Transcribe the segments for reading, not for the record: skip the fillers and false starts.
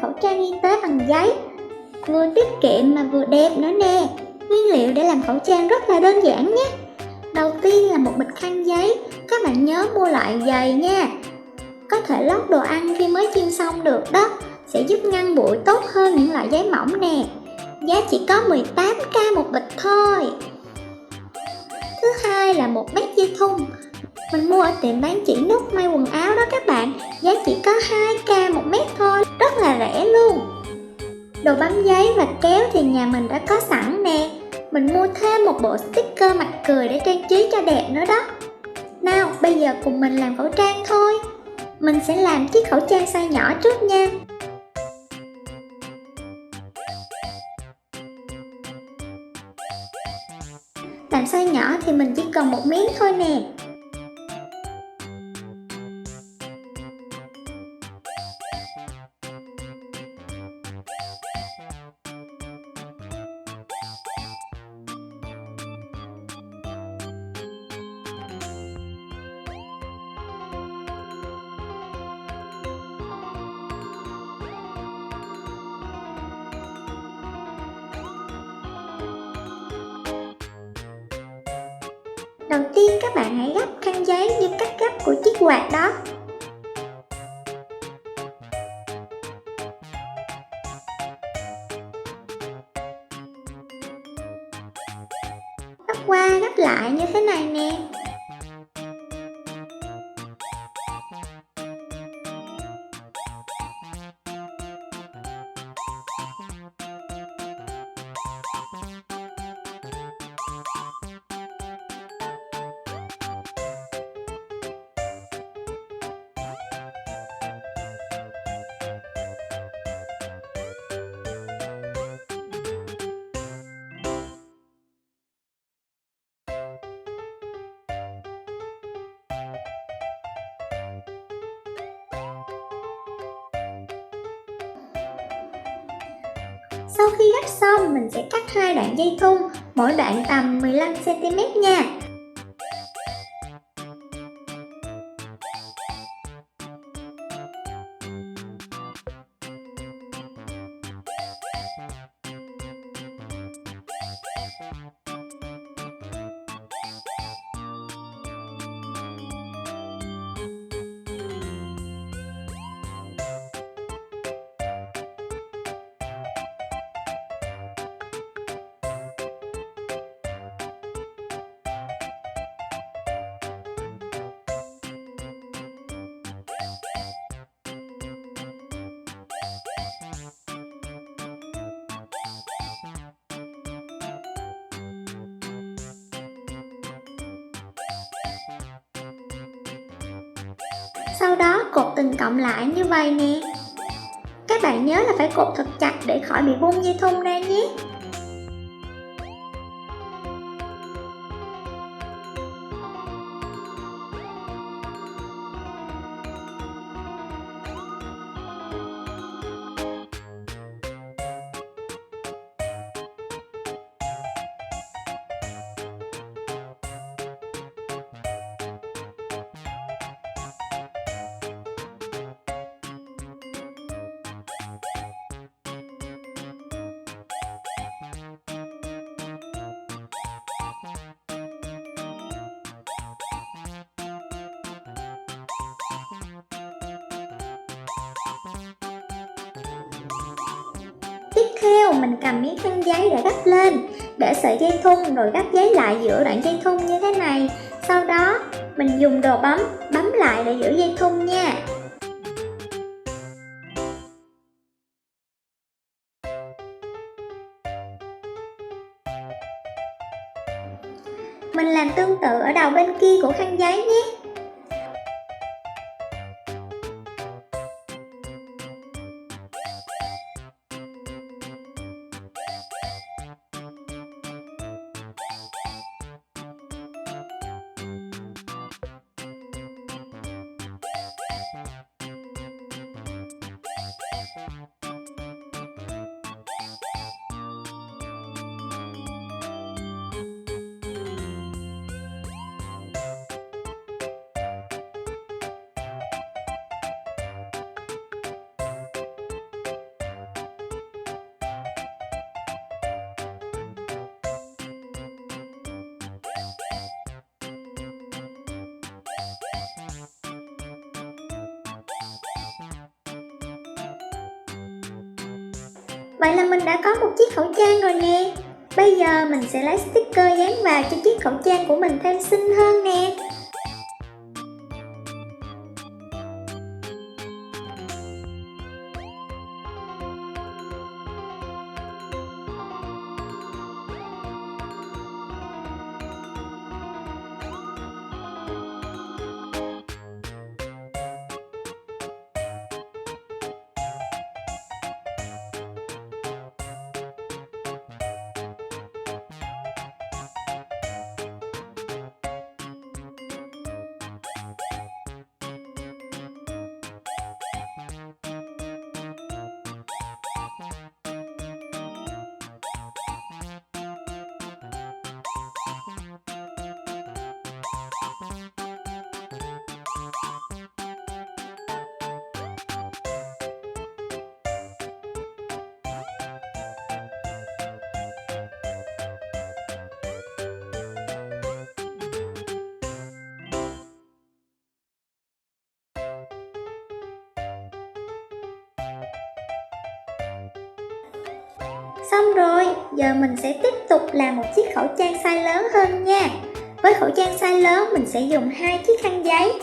khẩu trang y tế bằng giấy. Vừa tiết kiệm mà vừa đẹp nữa nè. Nguyên liệu để làm khẩu trang rất là đơn giản nhé. Đầu tiên là một bịch khăn giấy, các bạn nhớ mua loại dày nha. Có thể lót đồ ăn khi mới chiên xong được đó, sẽ giúp ngăn bụi tốt hơn những loại giấy mỏng nè. Giá chỉ có 18k một bịch thôi. Thứ hai là một mét dây thun. Mình mua ở tiệm bán chỉ nút may quần áo đó các bạn, giá chỉ có 2k một mét thôi, rất là rẻ luôn. Đồ bám giấy và kéo thì nhà mình đã có sẵn nè. Mình mua thêm một bộ sticker mặt cười để trang trí cho đẹp nữa đó. Nào, bây giờ cùng mình làm khẩu trang thôi. Mình sẽ làm chiếc khẩu trang size nhỏ trước nha. Làm size nhỏ thì mình chỉ cần một miếng thôi nè. Đầu tiên các bạn hãy gấp khăn giấy như cách gấp của chiếc quạt đó. Gấp qua gấp lại như thế này nè. Sau khi gấp xong, mình sẽ cắt hai đoạn dây thun, mỗi đoạn tầm 15cm nha. Sau đó cột từng cọng lại như vậy nè. Các bạn nhớ là phải cột thật chặt để khỏi bị bung dây thun ra nhé. Tiếp theo mình cầm miếng khăn giấy để gấp lên, để sợi dây thun rồi gấp giấy lại giữa đoạn dây thun như thế này. Sau đó mình dùng đồ bấm lại để giữ dây thun nha. Mình làm tương tự ở đầu bên kia của khăn giấy nhé. Vậy là mình đã có một chiếc khẩu trang rồi nè. Bây giờ mình sẽ lấy sticker dán vào cho chiếc khẩu trang của mình thêm xinh hơn nè. Xong rồi, giờ mình sẽ tiếp tục làm một chiếc khẩu trang size lớn hơn nha. Với khẩu trang size lớn mình sẽ dùng 2 chiếc khăn giấy.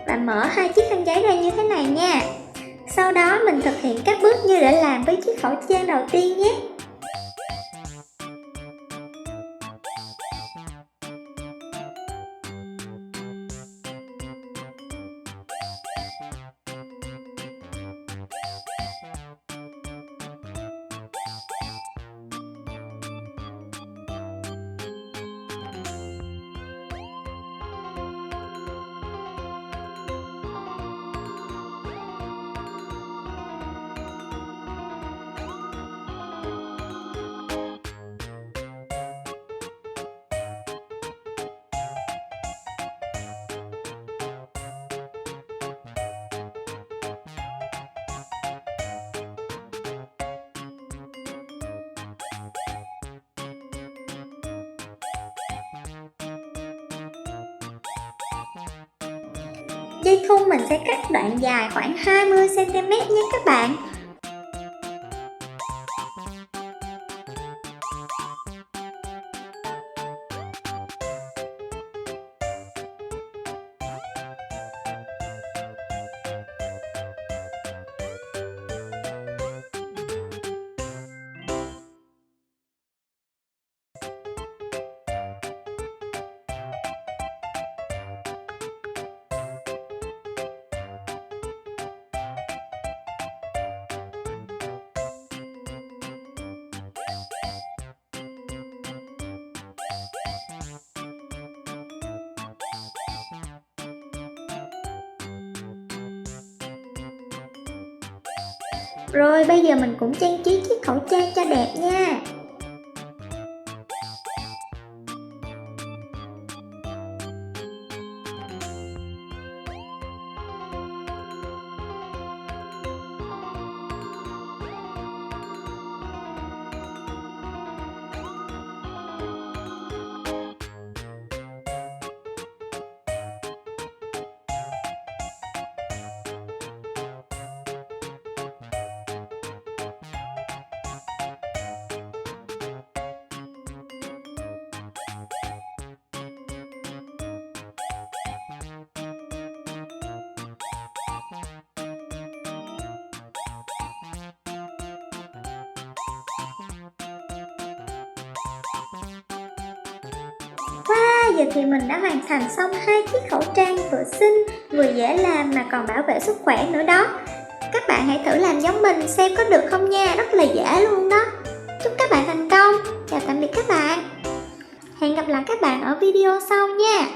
Và mở 2 chiếc khăn giấy ra như thế này nha. Sau đó mình thực hiện các bước như đã làm với chiếc khẩu trang đầu tiên nhé. Dây thun mình sẽ cắt đoạn dài khoảng 20 cm nhé các bạn. Rồi bây giờ mình cũng trang trí chiếc khẩu trang cho đẹp nha. Wow, giờ thì mình đã hoàn thành xong 2 chiếc khẩu trang vừa xinh, vừa dễ làm mà còn bảo vệ sức khỏe nữa đó. Các bạn hãy thử làm giống mình xem có được không nha, rất là dễ luôn đó. Chúc các bạn thành công, chào tạm biệt các bạn. Hẹn gặp lại các bạn ở video sau nha.